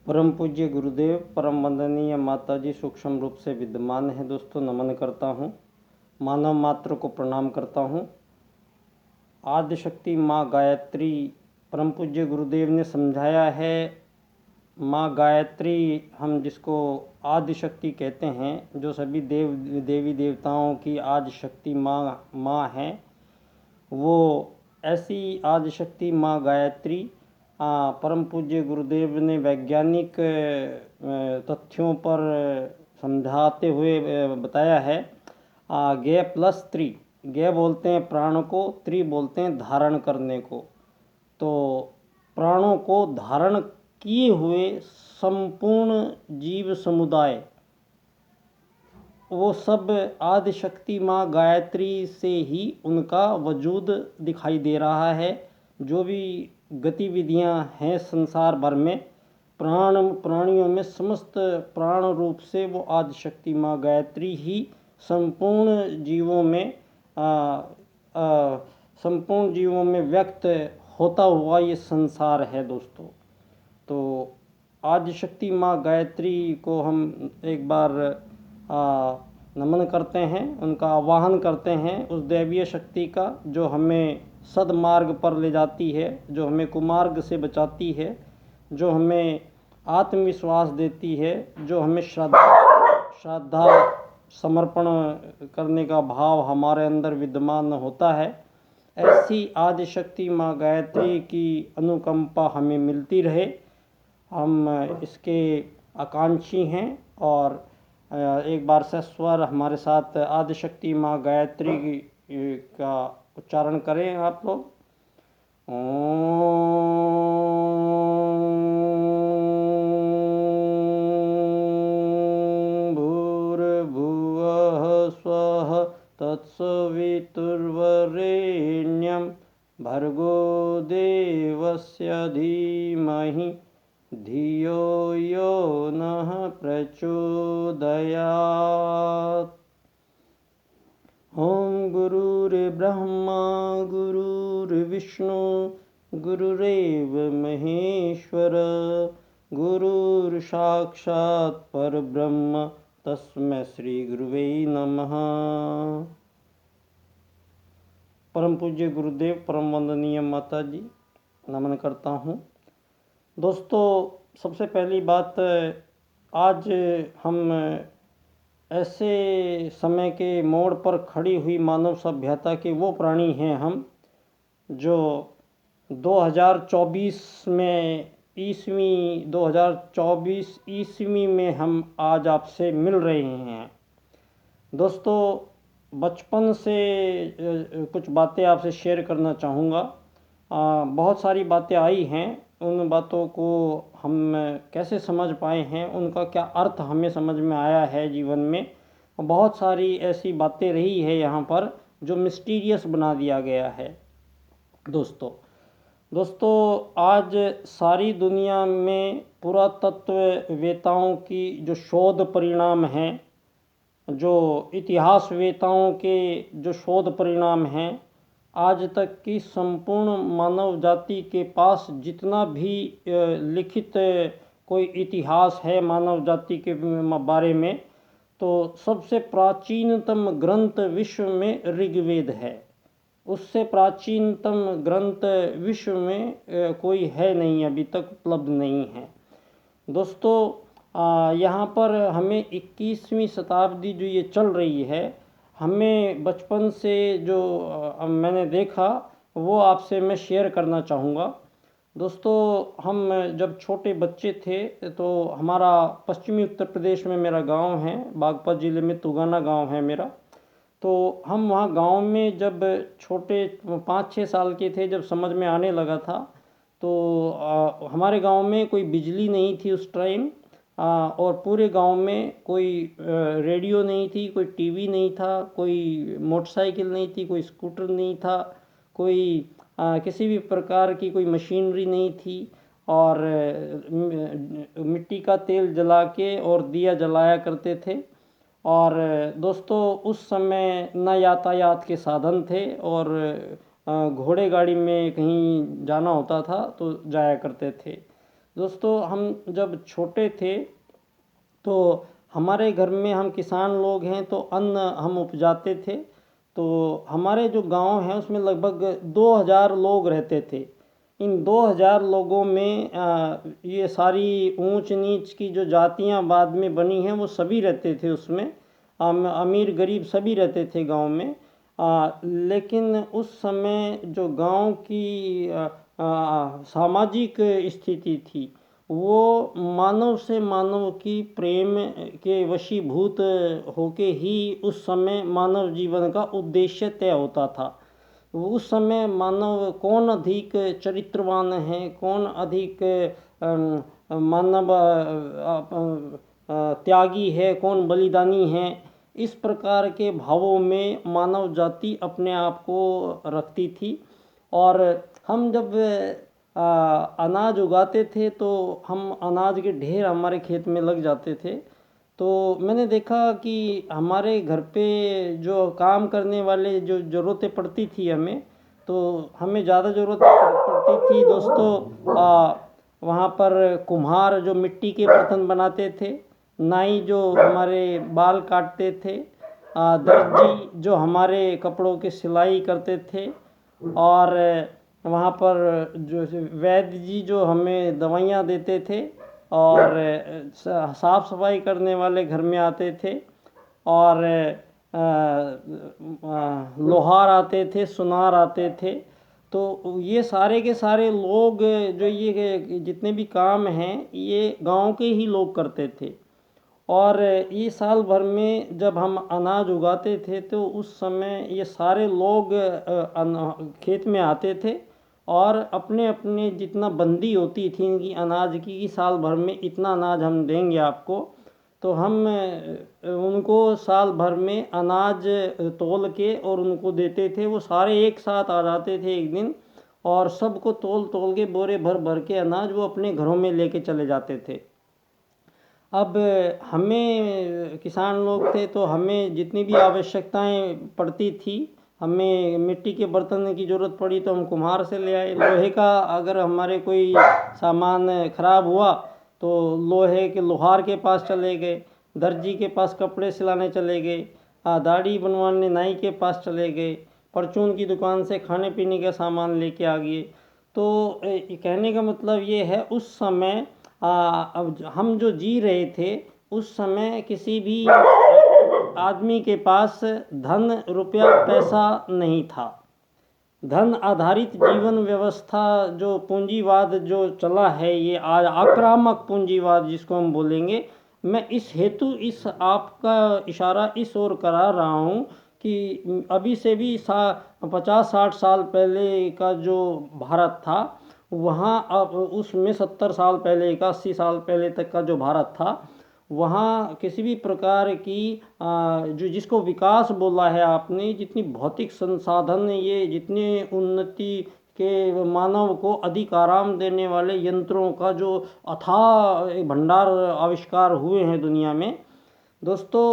परम पूज्य गुरुदेव, परम वंदनीय माता जी सूक्ष्म रूप से विद्यमान है। दोस्तों नमन करता हूँ, मानव मात्र को प्रणाम करता हूँ। आदिशक्ति माँ गायत्री परम पूज्य गुरुदेव ने समझाया है। माँ गायत्री हम जिसको आदिशक्ति कहते हैं, जो सभी देवी देवताओं की आदिशक्ति माँ है, वो ऐसी आदिशक्ति माँ गायत्री परम पूज्य गुरुदेव ने वैज्ञानिक तथ्यों पर समझाते हुए बताया है। गे प्लस त्रि, गे बोलते हैं प्राण को, त्रि बोलते हैं धारण करने को। तो प्राणों को धारण किए हुए संपूर्ण जीव समुदाय, वो सब आदिशक्ति माँ गायत्री से ही उनका वजूद दिखाई दे रहा है। जो भी गतिविधियाँ हैं संसार भर में, प्राणियों में समस्त प्राण रूप से वो आदिशक्ति माँ गायत्री ही संपूर्ण जीवों में व्यक्त होता हुआ ये संसार है दोस्तों। तो आदिशक्ति माँ गायत्री को हम एक बार नमन करते हैं, उनका आवाहन करते हैं, उस दैवीय शक्ति का जो हमें सदमार्ग पर ले जाती है, जो हमें कुमार्ग से बचाती है, जो हमें आत्मविश्वास देती है, जो हमें श्रद्धा समर्पण करने का भाव हमारे अंदर विद्यमान होता है। ऐसी आदिशक्ति माँ गायत्री की अनुकंपा हमें मिलती रहे। हम इसके आकांक्षी हैं। और एक बार सस्वर हमारे साथ आदिशक्ति माँ गायत्री का उच्चारण करें आप लोग। भूर्भुवः स्वः तत्सवितुर्वरेण्यं भर्गो देवस्य धीमहि धियो यो नः प्रचोदयात्। ओम गुरुर्ब्रह्मा गुरुर्विष्णु गुरुरेव महेश्वर गुरुर्साक्षात् परब्रह्म तस्मै श्री गुरुवे नमः। परम पूज्य गुरुदेव, परम वंदनीय माता जी, नमन करता हूँ। दोस्तों सबसे पहली बात, आज हम ऐसे समय के मोड़ पर खड़ी हुई मानव सभ्यता के वो प्राणी हैं हम, जो 2024 ईस्वी में हम आज आपसे मिल रहे हैं। दोस्तों बचपन से कुछ बातें आपसे शेयर करना चाहूँगा। बहुत सारी बातें आई हैं, उन बातों को हम कैसे समझ पाए हैं, उनका क्या अर्थ हमें समझ में आया है जीवन में। बहुत सारी ऐसी बातें रही है यहाँ पर जो मिस्टीरियस बना दिया गया है। दोस्तों आज सारी दुनिया में पुरातत्ववेताओं की जो शोध परिणाम हैं, जो इतिहासवेताओं के जो शोध परिणाम हैं, आज तक की संपूर्ण मानव जाति के पास जितना भी लिखित कोई इतिहास है मानव जाति के बारे में, तो सबसे प्राचीनतम ग्रंथ विश्व में ऋग्वेद है। उससे प्राचीनतम ग्रंथ विश्व में कोई है नहीं, अभी तक उपलब्ध नहीं है। दोस्तों यहाँ पर हमें 21वीं शताब्दी जो ये चल रही है, हमें बचपन से जो मैंने देखा वो आपसे मैं शेयर करना चाहूँगा। दोस्तों हम जब छोटे बच्चे थे तो हमारा पश्चिमी उत्तर प्रदेश में मेरा गांव है, बागपत ज़िले में तुगाना गांव है मेरा। तो हम वहाँ गांव में जब छोटे 5-6 साल के थे, जब समझ में आने लगा था, तो हमारे गांव में कोई बिजली नहीं थी उस टाइम, और पूरे गांव में कोई रेडियो नहीं थी, कोई टीवी नहीं था, कोई मोटरसाइकिल नहीं थी, कोई स्कूटर नहीं था, कोई किसी भी प्रकार की कोई मशीनरी नहीं थी, और मिट्टी का तेल जला के और दिया जलाया करते थे। और दोस्तों उस समय न यातायात के साधन थे, और घोड़े गाड़ी में कहीं जाना होता था तो जाया करते थे। दोस्तों, हम जब छोटे थे तो हमारे घर में, हम किसान लोग हैं तो अन्न हम उपजाते थे। तो हमारे जो गांव है उसमें लगभग 2000 लोग रहते थे। इन 2000 लोगों में ये सारी ऊंच नीच की जो जातियां बाद में बनी हैं वो सभी रहते थे उसमें। अमीर गरीब सभी रहते थे गांव में। लेकिन उस समय जो गांव की सामाजिक स्थिति थी वो मानव से मानव की प्रेम के वशीभूत होके ही उस समय मानव जीवन का उद्देश्य तय होता था। उस समय मानव कौन अधिक चरित्रवान है, कौन अधिक मानव त्यागी है, कौन बलिदानी है, इस प्रकार के भावों में मानव जाति अपने आप को रखती थी। और हम जब अनाज उगाते थे तो हम अनाज के ढेर हमारे खेत में लग जाते थे। तो मैंने देखा कि हमारे घर पे जो काम करने वाले जो ज़रूरतें पड़ती थी हमें, तो हमें ज़्यादा ज़रूरत पड़ती थी दोस्तों। वहाँ पर कुम्हार जो मिट्टी के बर्तन बनाते थे, नाई जो हमारे बाल काटते थे, दर्जी जो हमारे कपड़ों की सिलाई करते थे, और वहाँ पर जो वैद्य जी जो हमें दवाइयाँ देते थे, और साफ़ सफाई करने वाले घर में आते थे, और लोहार आते थे, सुनार आते थे। तो ये सारे के सारे लोग जो ये जितने भी काम हैं ये गांव के ही लोग करते थे। और ये साल भर में जब हम अनाज उगाते थे तो उस समय ये सारे लोग खेत में आते थे और अपने अपने जितना बंदी होती थी इनकी अनाज की कि साल भर में इतना अनाज हम देंगे आपको, तो हम उनको साल भर में अनाज तोल के और उनको देते थे। वो सारे एक साथ आ जाते थे एक दिन और सबको तोल तोल के बोरे भर भर के अनाज वो अपने घरों में लेके चले जाते थे। अब हमें किसान लोग थे तो हमें जितनी भी आवश्यकताएं पड़ती थी, हमें मिट्टी के बर्तन की ज़रूरत पड़ी तो हम कुम्हार से ले आए। लोहे का अगर हमारे कोई सामान ख़राब हुआ तो लोहे के लोहार के पास चले गए, दर्जी के पास कपड़े सिलाने चले गए, दाढ़ी बनवाने नाई के पास चले गए, परचून की दुकान से खाने पीने का सामान लेके आ गए। तो कहने का मतलब ये है उस समय अब हम जो जी रहे थे उस समय किसी भी आदमी के पास धन रुपया पैसा नहीं था। धन आधारित जीवन व्यवस्था जो पूंजीवाद जो चला है, ये आज आक्रामक पूंजीवाद जिसको हम बोलेंगे, मैं इस हेतु इस आपका इशारा इस ओर करा रहा हूँ कि अभी से भी 50-60 साल पहले का जो भारत था वहाँ अब उसमें 70 साल पहले का 80 साल पहले तक का जो भारत था वहाँ किसी भी प्रकार की जो जिसको विकास बोला है आपने, जितनी भौतिक संसाधन ये जितने उन्नति के मानव को अधिक आराम देने वाले यंत्रों का जो अथाह भंडार आविष्कार हुए हैं दुनिया में दोस्तों,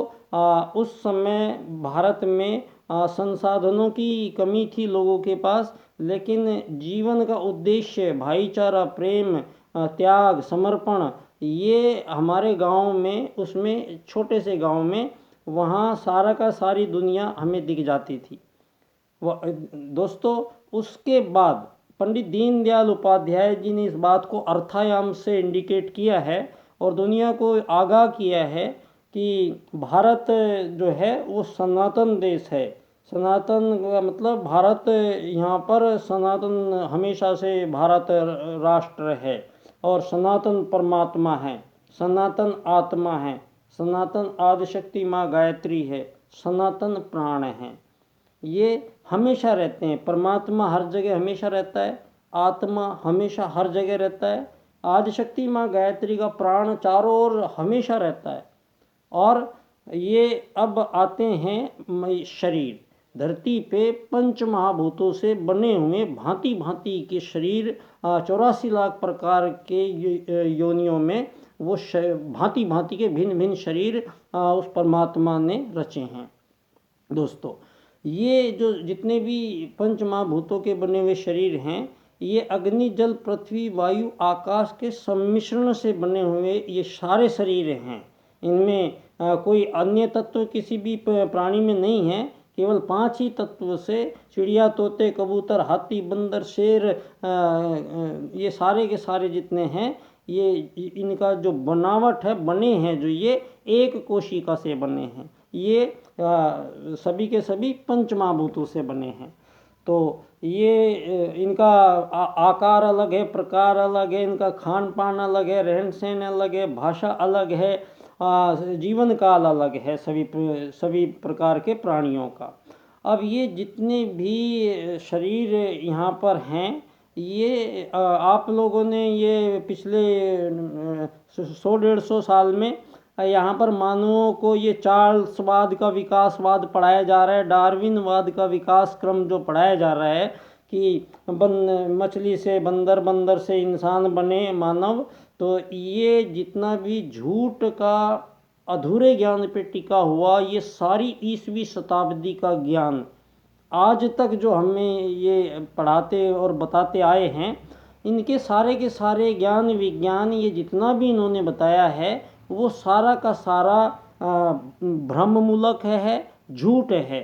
उस समय भारत में संसाधनों की कमी थी लोगों के पास, लेकिन जीवन का उद्देश्य भाईचारा, प्रेम, त्याग, समर्पण, ये हमारे गांव में, उसमें छोटे से गांव में वहाँ सारा का सारी दुनिया हमें दिख जाती थी। दोस्तों, उसके बाद पंडित दीनदयाल उपाध्याय जी ने इस बात को अर्थायाम से इंडिकेट किया है और दुनिया को आगाह किया है कि भारत जो है वो सनातन देश है। सनातन का मतलब भारत, यहाँ पर सनातन हमेशा से भारत राष्ट्र है और सनातन परमात्मा है, सनातन आत्मा है, सनातन आदिशक्ति माँ गायत्री है, सनातन प्राण है। ये हमेशा रहते हैं। परमात्मा हर जगह हमेशा रहता है, आत्मा हमेशा हर जगह रहता है, आदिशक्ति माँ गायत्री का प्राण चारों ओर हमेशा रहता है। और ये अब आते हैं शरीर, धरती पे पंच महाभूतों से बने हुए भांति भांति के शरीर, 84 लाख प्रकार के योनियों में वो भांति भांति के भिन्न भिन्न शरीर उस परमात्मा ने रचे हैं। दोस्तों, ये जो जितने भी पंच महाभूतों के बने हुए शरीर हैं ये अग्नि जल पृथ्वी वायु आकाश के सम्मिश्रण से बने हुए ये सारे शरीर हैं। इनमें कोई अन्य तत्व किसी भी प्राणी में नहीं है। केवल 5 ही तत्व से चिड़िया, तोते, कबूतर, हाथी, बंदर, शेर, ये सारे के सारे जितने हैं, ये इनका जो बनावट है, बने हैं जो ये एक कोशिका से बने हैं। ये सभी के सभी पंचमहाभूतों से बने हैं। तो ये इनका आकार अलग है, प्रकार अलग है, इनका खान पान अलग है, रहन सहन अलग है, भाषा अलग है, जीवन काल अलग है सभी प्रकार के प्राणियों का। अब ये जितने भी शरीर यहाँ पर हैं, ये आप लोगों ने ये पिछले 100-150 साल में यहाँ पर मानवों को ये चार्ल्सवाद का विकासवाद पढ़ाया जा रहा है, डार्विनवाद का विकास क्रम जो पढ़ाया जा रहा है कि मछली से बंदर, बंदर से इंसान बने मानव। तो ये जितना भी झूठ का अधूरे ज्ञान पे टिका हुआ, ये सारी 20वीं शताब्दी का ज्ञान आज तक जो हमें ये पढ़ाते और बताते आए हैं, इनके सारे के सारे ज्ञान विज्ञान, ये जितना भी इन्होंने बताया है, वो सारा का सारा भ्रममूलक है, झूठ है।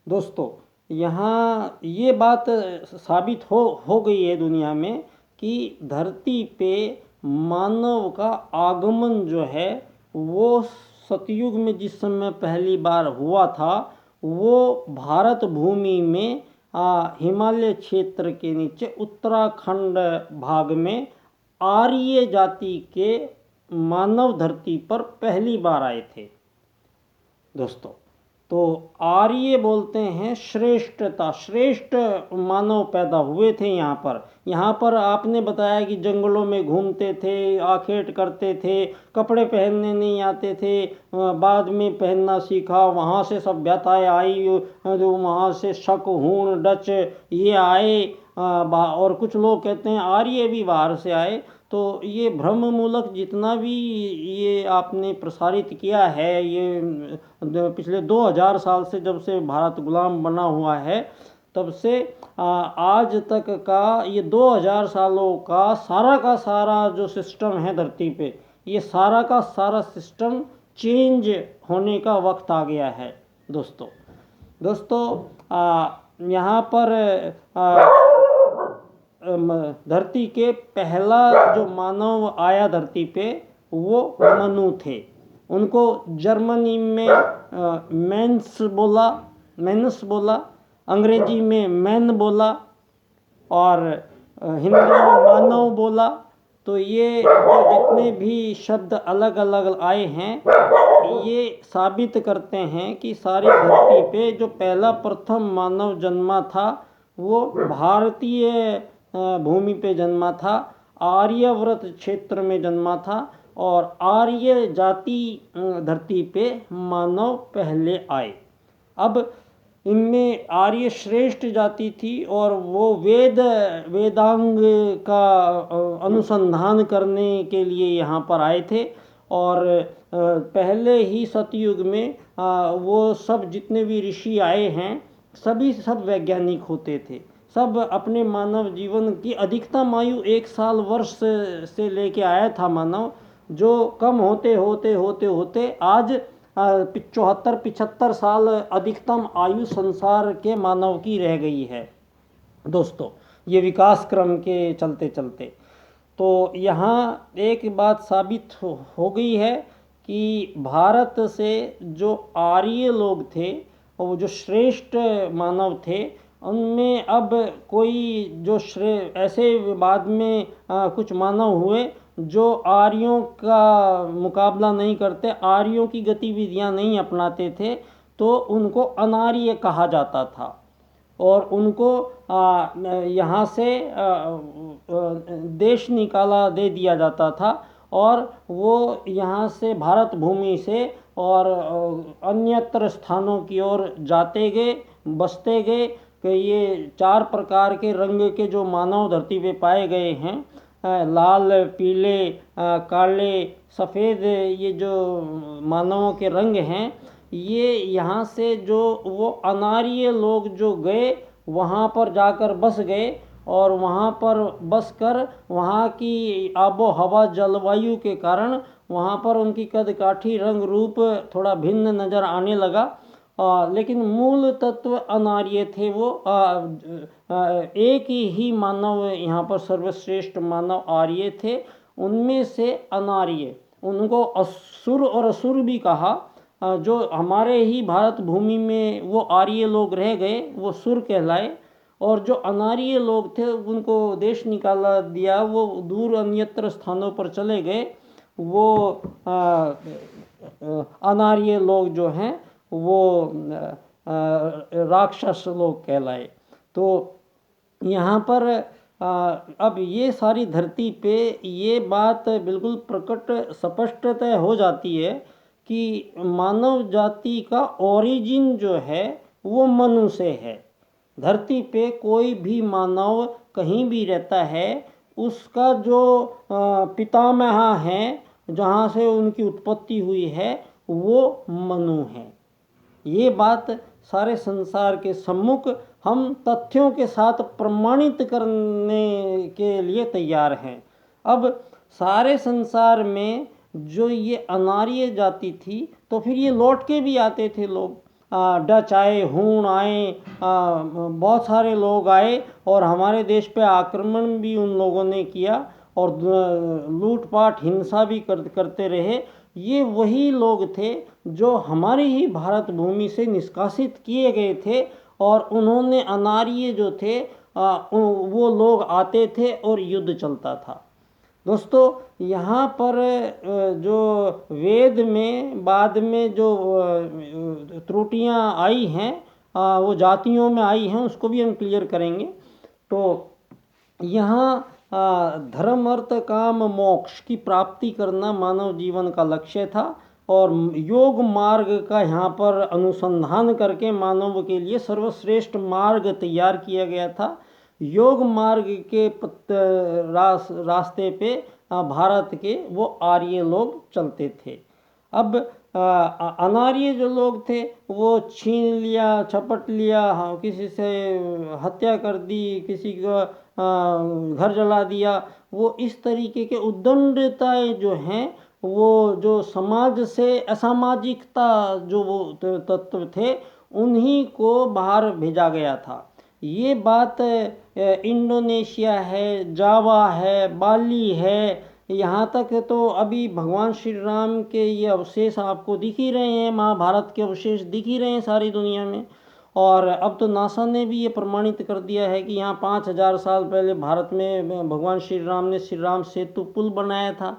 दोस्तों, यहाँ ये बात साबित हो गई है दुनिया में कि धरती पे मानव का आगमन जो है वो सतयुग में जिस समय पहली बार हुआ था, वो भारत भूमि में हिमालय क्षेत्र के नीचे उत्तराखंड भाग में आर्य जाति के मानव धरती पर पहली बार आए थे। दोस्तों, तो आर्य बोलते हैं श्रेष्ठता, श्रेष्ठ मानव पैदा हुए थे यहाँ पर आपने बताया कि जंगलों में घूमते थे, आखेट करते थे, कपड़े पहनने नहीं आते थे, बाद में पहनना सीखा, वहाँ से सभ्यताएं आई, जो वहाँ से शक, हूण, डच ये आए, और कुछ लोग कहते हैं आर्य भी बाहर से आए। तो ये भ्रममूलक जितना भी ये आपने प्रसारित किया है, ये पिछले 2000 साल से जब से भारत गुलाम बना हुआ है, तब से आज तक का ये 2000 सालों का सारा जो सिस्टम है धरती पे, ये सारा का सारा सिस्टम चेंज होने का वक्त आ गया है। दोस्तों, यहाँ पर धरती के पहला जो मानव आया धरती पे, वो मनु थे। उनको जर्मनी में मैनस बोला, अंग्रेजी में मैन बोला, और हिंदी में मानव बोला। तो ये जितने भी शब्द अलग अलग आए हैं, ये साबित करते हैं कि सारी धरती पे जो पहला प्रथम मानव जन्मा था, वो भारतीय भूमि पे जन्मा था, आर्यव्रत क्षेत्र में जन्मा था, और आर्य जाति धरती पे मानव पहले आए। अब इनमें आर्य श्रेष्ठ जाति थी, और वो वेदांग का अनुसंधान करने के लिए यहाँ पर आए थे। और पहले ही सतयुग में वो सब जितने भी ऋषि आए हैं, सब वैज्ञानिक होते थे। सब अपने मानव जीवन की अधिकतम आयु 1 साल वर्ष से लेके आया था मानव, जो कम होते होते आज 74-75 साल अधिकतम आयु संसार के मानव की रह गई है। दोस्तों, ये विकास क्रम के चलते चलते तो यहाँ एक बात साबित हो गई है कि भारत से जो आर्य लोग थे, और जो श्रेष्ठ मानव थे, उनमें अब कोई जो ऐसे बाद में कुछ मानव हुए जो आर्यों का मुकाबला नहीं करते, आर्यों की गतिविधियां नहीं अपनाते थे, तो उनको अनार्य कहा जाता था, और उनको यहाँ से देश निकाला दे दिया जाता था, और वो यहाँ से भारत भूमि से और अन्यत्र स्थानों की ओर जाते गए, बसते गए। कि ये 4 प्रकार के रंग के जो मानव धरती पे पाए गए हैं, लाल, पीले, काले, सफ़ेद, ये जो मानवों के रंग हैं, ये यहाँ से जो वो अनार्य लोग जो गए, वहाँ पर जाकर बस गए, और वहाँ पर बस कर वहाँ की आबो हवा जलवायु के कारण वहाँ पर उनकी कदकाठी रंग रूप थोड़ा भिन्न नज़र आने लगा। लेकिन मूल तत्व अनार्य थे वो। एक ही मानव यहाँ पर सर्वश्रेष्ठ मानव आर्य थे, उनमें से अनार्य, उनको असुर और असुर भी कहा। जो हमारे ही भारत भूमि में वो आर्य लोग रह गए वो सुर कहलाए, और जो अनार्य लोग थे उनको देश निकाला दिया, वो दूर अन्यत्र स्थानों पर चले गए। वो अनार्य लोग जो हैं वो राक्षस लोग कहलाए। तो यहाँ पर अब ये सारी धरती पे ये बात बिल्कुल प्रकट स्पष्टतः हो जाती है कि मानव जाति का ओरिजिन जो है वो मनु से है। धरती पे कोई भी मानव कहीं भी रहता है, उसका जो पितामह है, जहाँ से उनकी उत्पत्ति हुई है, वो मनु है। ये बात सारे संसार के सम्मुख हम तथ्यों के साथ प्रमाणित करने के लिए तैयार हैं। अब सारे संसार में जो ये अनार्य जाति थी, तो फिर ये लौट के भी आते थे लोग। डच आए, हूण आए, बहुत सारे लोग आए और हमारे देश पे आक्रमण भी उन लोगों ने किया और लूटपाट हिंसा भी करते रहे। ये वही लोग थे जो हमारी ही भारत भूमि से निष्कासित किए गए थे, और उन्होंने अनार्य जो थे वो लोग आते थे और युद्ध चलता था। दोस्तों, यहाँ पर जो वेद में बाद में जो त्रुटियाँ आई हैं, वो जातियों में आई हैं, उसको भी हम क्लियर करेंगे। तो यहाँ धर्म अर्थ काम मोक्ष की प्राप्ति करना मानव जीवन का लक्ष्य था, और योग मार्ग का यहाँ पर अनुसंधान करके मानव के लिए सर्वश्रेष्ठ मार्ग तैयार किया गया था। योग मार्ग के रास्ते पे भारत के वो आर्य लोग चलते थे। अब अनार्य जो लोग थे वो छीन लिया, झपट लिया, किसी से हत्या कर दी, किसी का घर जला दिया, वो इस तरीके के उद्दंडताएं जो हैं, वो जो समाज से असामाजिकता जो वो तत्व थे, उन्हीं को बाहर भेजा गया था। ये बात इंडोनेशिया है, जावा है, बाली है, यहाँ तक तो अभी भगवान श्री राम के ये अवशेष आपको दिख ही रहे हैं, महाभारत के अवशेष दिख ही रहे हैं सारी दुनिया में। और अब तो नासा ने भी ये प्रमाणित कर दिया है कि यहाँ 5000 साल पहले भारत में भगवान श्री राम ने श्री राम सेतु पुल बनाया था,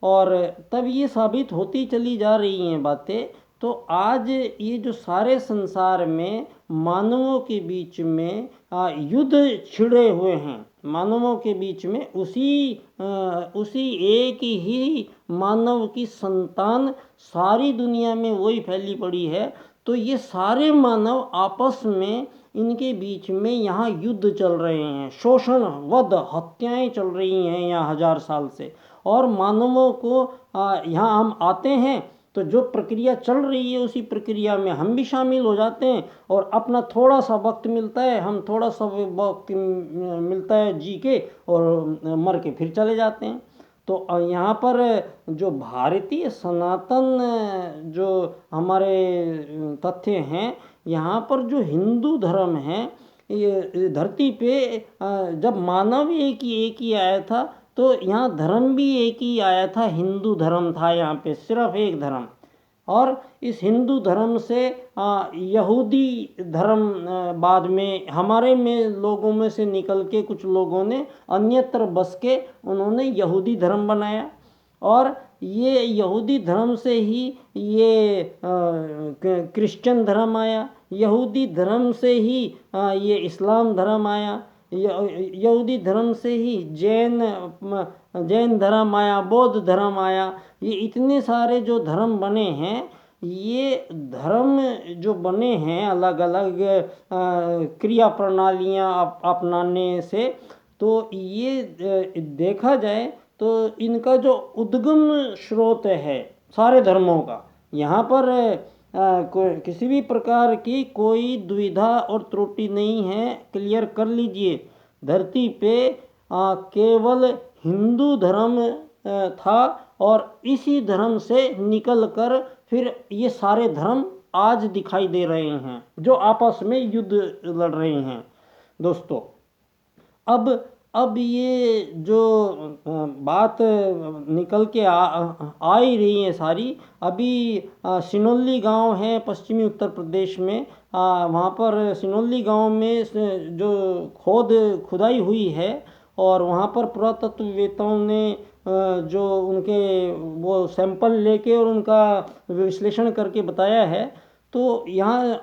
और तब ये साबित होती चली जा रही हैं बातें। तो आज ये जो सारे संसार में मानवों के बीच में युद्ध छिड़े हुए हैं, मानवों के बीच में उसी एक ही मानव की संतान सारी दुनिया में वही फैली पड़ी है। तो ये सारे मानव आपस में, इनके बीच में यहाँ युद्ध चल रहे हैं, शोषण, वध, हत्याएं चल रही हैं यहाँ 1000 साल से। और मानवों को यहाँ हम आते हैं तो जो प्रक्रिया चल रही है उसी प्रक्रिया में हम भी शामिल हो जाते हैं, और अपना थोड़ा सा वक्त मिलता है, हम थोड़ा सा वक्त मिलता है जी के, और मर के फिर चले जाते हैं। तो यहाँ पर जो भारतीय सनातन जो हमारे तथ्य हैं, यहाँ पर जो हिंदू धर्म है, ये धरती पे जब मानव एक ही आया था, तो यहाँ धर्म भी एक ही आया था, हिंदू धर्म था यहाँ पे, सिर्फ एक धर्म। और इस हिंदू धर्म से यहूदी धर्म बाद में हमारे में लोगों में से निकल के कुछ लोगों ने अन्यत्र बस के उन्होंने यहूदी धर्म बनाया, और ये यहूदी धर्म से ही ये क्रिश्चियन धर्म आया, यहूदी धर्म से ही ये इस्लाम धर्म आया, यहूदी धर्म से ही जैन धर्म आया, बौद्ध धर्म आया। ये इतने सारे जो धर्म बने हैं, ये धर्म जो बने हैं अलग अलग क्रिया प्रणालियाँ अपनाने से, तो ये देखा जाए तो इनका जो उद्गम स्रोत है सारे धर्मों का, यहाँ पर किसी भी प्रकार की कोई दुविधा और त्रुटि नहीं है, क्लियर कर लीजिए। धरती पे केवल हिंदू धर्म था और इसी धर्म से निकल कर फिर ये सारे धर्म आज दिखाई दे रहे हैं जो आपस में युद्ध लड़ रहे हैं। दोस्तों, अब ये जो बात निकल के आ ही रही है सारी। अभी सिनोली गांव है पश्चिमी उत्तर प्रदेश में, वहाँ पर सिनोली गांव में जो खुदाई हुई है और वहाँ पर पुरातत्ववेत्ताओं ने जो उनके वो सैंपल लेके और उनका विश्लेषण करके बताया है, तो यहाँ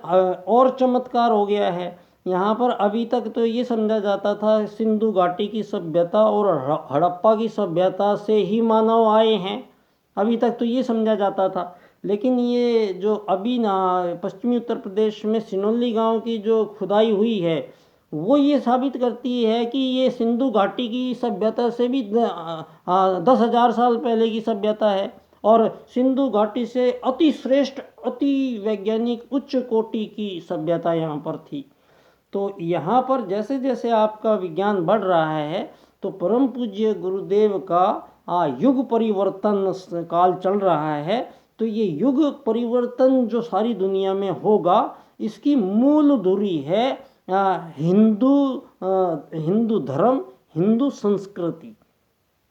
और चमत्कार हो गया है। यहाँ पर अभी तक तो ये समझा जाता था सिंधु घाटी की सभ्यता और हड़प्पा की सभ्यता से ही मानव आए हैं, अभी तक तो ये समझा जाता था। लेकिन ये जो अभी ना पश्चिमी उत्तर प्रदेश में सिनोली गांव की जो खुदाई हुई है वो ये साबित करती है कि ये सिंधु घाटी की सभ्यता से भी 10,000 साल पहले की सभ्यता है और सिंधु घाटी से अति श्रेष्ठ, अति वैज्ञानिक, उच्च कोटि की सभ्यता यहाँ पर थी। तो यहाँ पर जैसे जैसे आपका विज्ञान बढ़ रहा है तो परम पूज्य गुरुदेव का युग परिवर्तन काल चल रहा है। तो ये युग परिवर्तन जो सारी दुनिया में होगा इसकी मूल धुरी है हिंदू धर्म, हिंदू संस्कृति।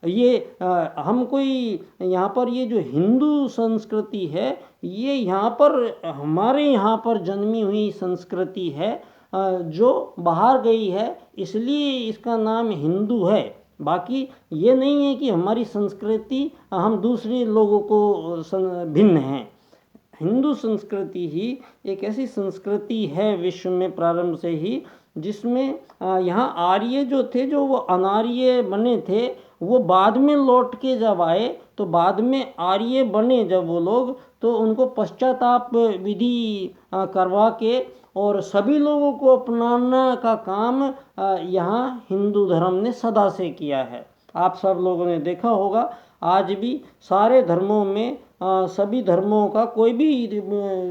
ये हम कोई यहाँ पर ये जो हिंदू संस्कृति है ये यहाँ पर हमारे यहाँ पर जन्मी हुई संस्कृति है जो बाहर गई है, इसलिए इसका नाम हिंदू है। बाकी ये नहीं है कि हमारी संस्कृति हम दूसरे लोगों को भिन्न हैं। हिंदू संस्कृति ही एक ऐसी संस्कृति है विश्व में प्रारंभ से ही जिसमें यहाँ आर्य जो थे, जो वो अनार्य बने थे, वो बाद में लौट के जब आए तो बाद में आर्य बने जब वो लोग, तो उनको पश्चाताप विधि करवा के और सभी लोगों को अपनाना का काम यहाँ हिंदू धर्म ने सदा से किया है। आप सब लोगों ने देखा होगा आज भी सारे धर्मों में सभी धर्मों का कोई भी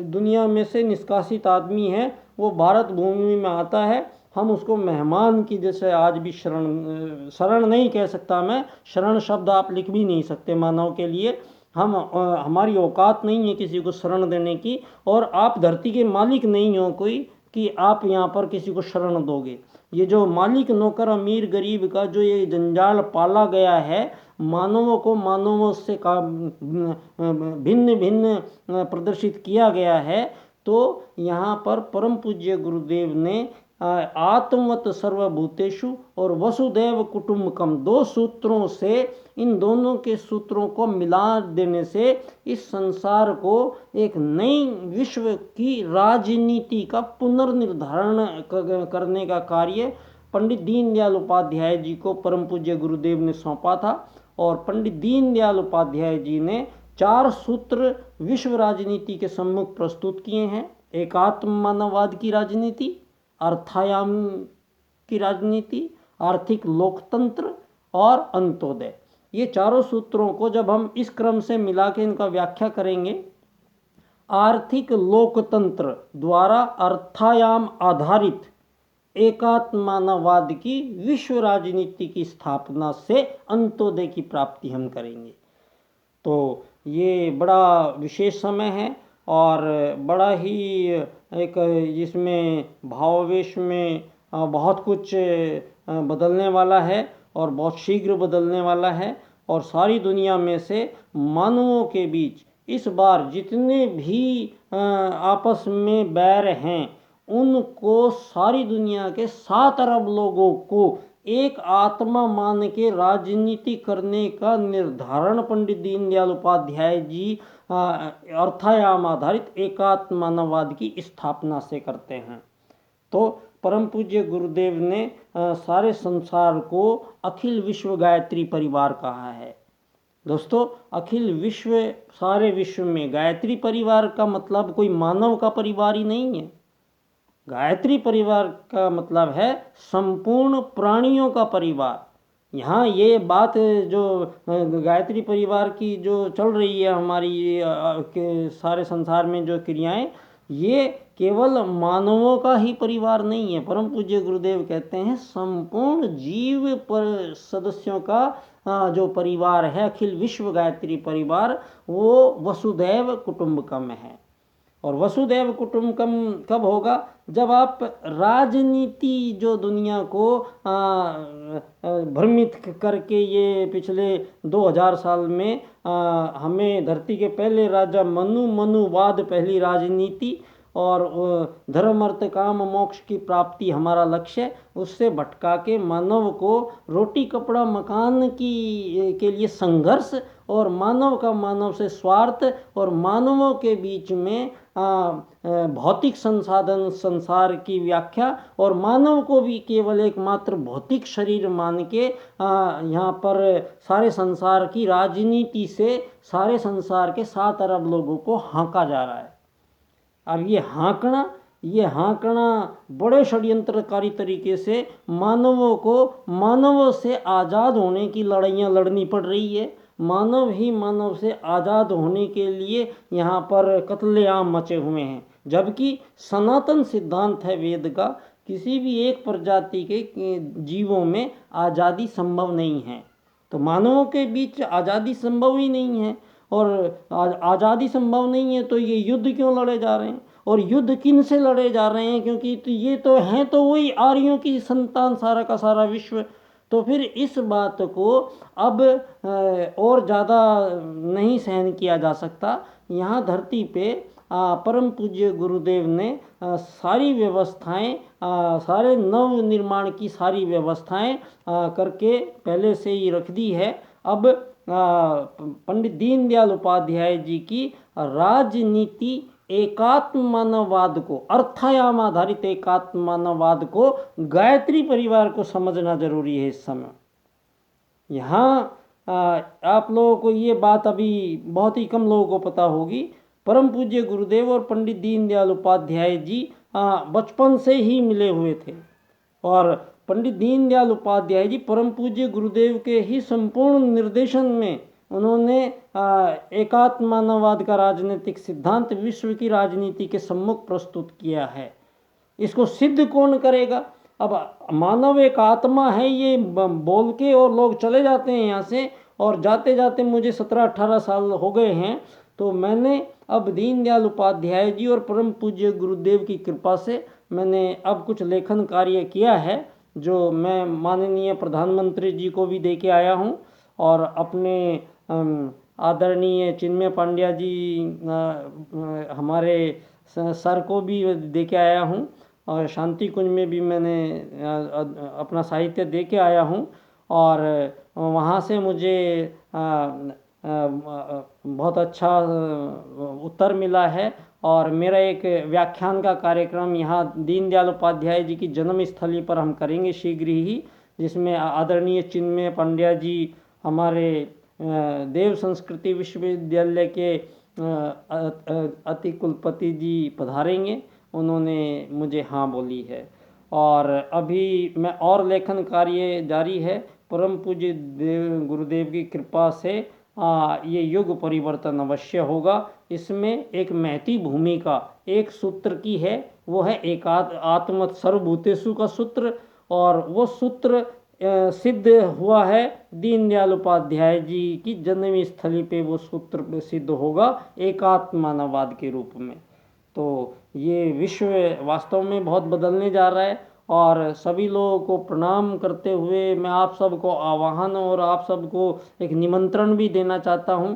दुनिया में से निष्कासित आदमी है वो भारत भूमि में आता है, हम उसको मेहमान की जैसे आज भी शरण नहीं कह सकता मैं, शरण शब्द आप लिख भी नहीं सकते मानव के लिए। हमारी औकात नहीं है किसी को शरण देने की और आप धरती के मालिक नहीं हो कोई कि आप यहाँ पर किसी को शरण दोगे। ये जो मालिक नौकर अमीर गरीब का जो ये जंजाल पाला गया है, मानवों को मानवों से भिन्न भिन्न प्रदर्शित किया गया है, तो यहाँ पर परम पूज्य गुरुदेव ने आत्मवत सर्वभूतेषु और वसुदैव कुटुंबकम दो सूत्रों से, इन दोनों के सूत्रों को मिला देने से इस संसार को एक नई विश्व की राजनीति का पुनर्निर्धारण करने का कार्य पंडित दीनदयाल उपाध्याय जी को परम पूज्य गुरुदेव ने सौंपा था। और पंडित दीनदयाल उपाध्याय जी ने 4 सूत्र विश्व राजनीति के सम्मुख प्रस्तुत किए हैं। एकात्म मानववाद की राजनीति, अर्थायाम की राजनीति, आर्थिक लोकतंत्र और अंत्योदय। ये चारों सूत्रों को जब हम इस क्रम से मिला के इनका व्याख्या करेंगे, आर्थिक लोकतंत्र द्वारा अर्थायाम आधारित एकात्म मानववाद की विश्व राजनीति की स्थापना से अंत्योदय की प्राप्ति हम करेंगे। तो ये बड़ा विशेष समय है और बड़ा ही एक जिसमें भावावेश में बहुत कुछ बदलने वाला है और बहुत शीघ्र बदलने वाला है। और सारी दुनिया में से मानवों के बीच इस बार जितने भी आपस में बैर हैं उनको सारी दुनिया के 7 अरब लोगों को एक आत्मा मान के राजनीति करने का निर्धारण पंडित दीनदयाल उपाध्याय जी अर्थायाम आधारित एकात्म मानववाद की स्थापना से करते हैं। तो परम पूज्य गुरुदेव ने सारे संसार को अखिल विश्व गायत्री परिवार कहा है। दोस्तों, अखिल विश्व, सारे विश्व में गायत्री परिवार का मतलब कोई मानव का परिवार ही नहीं है। गायत्री परिवार का मतलब है संपूर्ण प्राणियों का परिवार। यहाँ ये बात जो गायत्री परिवार की जो चल रही है हमारी के सारे संसार में जो क्रियाएं, ये केवल मानवों का ही परिवार नहीं है। परम पूज्य गुरुदेव कहते हैं संपूर्ण जीव पर सदस्यों का जो परिवार है, अखिल विश्व गायत्री परिवार, वो वसुधैव कुटुंबकम है। और वसुधैव कुटुंबकम कब होगा? जब आप राजनीति जो दुनिया को भ्रमित करके ये पिछले 2000 साल में हमें धरती के पहले राजा मनुवाद पहली राजनीति और धर्म अर्थ काम मोक्ष की प्राप्ति हमारा लक्ष्य, उससे भटका के मानव को रोटी कपड़ा मकान के लिए संघर्ष, और मानव का मानव से स्वार्थ, और मानवों के बीच में भौतिक संसाधन संसार की व्याख्या, और मानव को भी केवल एकमात्र भौतिक शरीर मान के यहाँ पर सारे संसार की राजनीति से सारे संसार के 7 अरब लोगों को हाँका जा रहा है। अब ये हाँकना बड़े षड्यंत्रकारी तरीके से मानवों को मानवों से आज़ाद होने की लड़ाइयाँ लड़नी पड़ रही है। मानव ही मानव से आज़ाद होने के लिए यहाँ पर कत्लेआम मचे हुए हैं, जबकि सनातन सिद्धांत है वेद का, किसी भी एक प्रजाति के जीवों में आज़ादी संभव नहीं है। तो मानवों के बीच आज़ादी संभव ही नहीं है, और आज़ादी संभव नहीं है तो ये युद्ध क्यों लड़े जा रहे हैं? और युद्ध किन से लड़े जा रहे हैं? क्योंकि तो ये तो हैं तो वही आर्यों की संतान, सारा का सारा विश्व। तो फिर इस बात को अब और ज़्यादा नहीं सहन किया जा सकता। यहाँ धरती पे परम पूज्य गुरुदेव ने सारी व्यवस्थाएं, सारे नव निर्माण की सारी व्यवस्थाएं करके पहले से ही रख दी है। अब पंडित दीनदयाल उपाध्याय जी की राजनीति एकात्म मानववाद को, अर्थायाम आधारित एकात्म मानववाद को, गायत्री परिवार को समझना जरूरी है इस समय। यहाँ आप लोगों को ये बात अभी बहुत ही कम लोगों को पता होगी। परम पूज्य गुरुदेव और पंडित दीनदयाल उपाध्याय जी बचपन से ही मिले हुए थे, और पंडित दीनदयाल उपाध्याय जी परम पूज्य गुरुदेव के ही संपूर्ण निर्देशन में उन्होंने एकात्म मानववाद का राजनीतिक सिद्धांत विश्व की राजनीति के सम्मुख प्रस्तुत किया है। इसको सिद्ध कौन करेगा? अब मानव एक आत्मा है ये बोल के और लोग चले जाते हैं यहाँ से, और जाते जाते मुझे 17-18 साल हो गए हैं, तो मैंने अब दीनदयाल उपाध्याय जी और परम पूज्य गुरुदेव की कृपा से मैंने अब कुछ लेखन कार्य किया है, जो मैं माननीय प्रधानमंत्री जी को भी दे के आया हूँ, और अपने आदरणीय चिन्मय पांड्या जी हमारे सर को भी दे के आया हूँ, और शांति कुंज में भी मैंने अपना साहित्य दे के आया हूँ, और वहाँ से मुझे बहुत अच्छा उत्तर मिला है। और मेरा एक व्याख्यान का कार्यक्रम यहाँ दीनदयाल उपाध्याय जी की जन्म स्थली पर हम करेंगे शीघ्र ही, जिसमें आदरणीय चिन्मय पांड्या जी हमारे देव संस्कृति विश्वविद्यालय के अति कुलपति जी पधारेंगे। उन्होंने मुझे हाँ बोली है, और अभी मैं और लेखन कार्य जारी है। परम पूज्य गुरुदेव की कृपा से ये युग परिवर्तन अवश्य होगा। इसमें एक महती भूमिका एक सूत्र की है, वो है आत्मत सर्वभूतेषु का सूत्र, और वो सूत्र सिद्ध हुआ है दीनदयाल उपाध्याय जी की जन्म स्थली पे, वो सूत्र सिद्ध होगा एकात्म मानववाद के रूप में। तो ये विश्व वास्तव में बहुत बदलने जा रहा है, और सभी लोगों को प्रणाम करते हुए मैं आप सबको आह्वान और आप सबको एक निमंत्रण भी देना चाहता हूँ।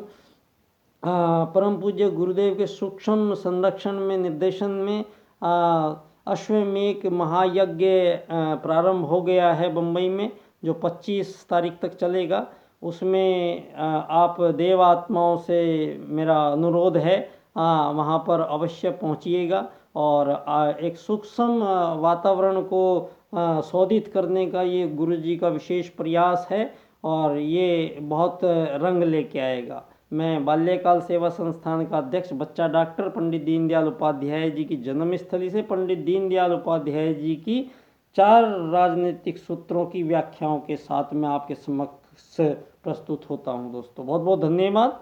परम पूज्य गुरुदेव के सूक्ष्म संरक्षण में निर्देशन में अश्वमेध महायज्ञ प्रारंभ हो गया है बम्बई में, जो 25 तारीख तक चलेगा। उसमें आप देव आत्माओं से मेरा अनुरोध है वहाँ पर अवश्य पहुँचिएगा, और एक सूक्ष्म वातावरण को शोधित करने का ये गुरु जी का विशेष प्रयास है, और ये बहुत रंग लेके आएगा। मैं बाल्यकाल सेवा संस्थान का अध्यक्ष बच्चा डॉक्टर पंडित दीनदयाल उपाध्याय जी की जन्मस्थली से पंडित दीनदयाल उपाध्याय जी की 4 राजनीतिक सूत्रों की व्याख्याओं के साथ मैं आपके समक्ष प्रस्तुत होता हूं। दोस्तों बहुत बहुत धन्यवाद।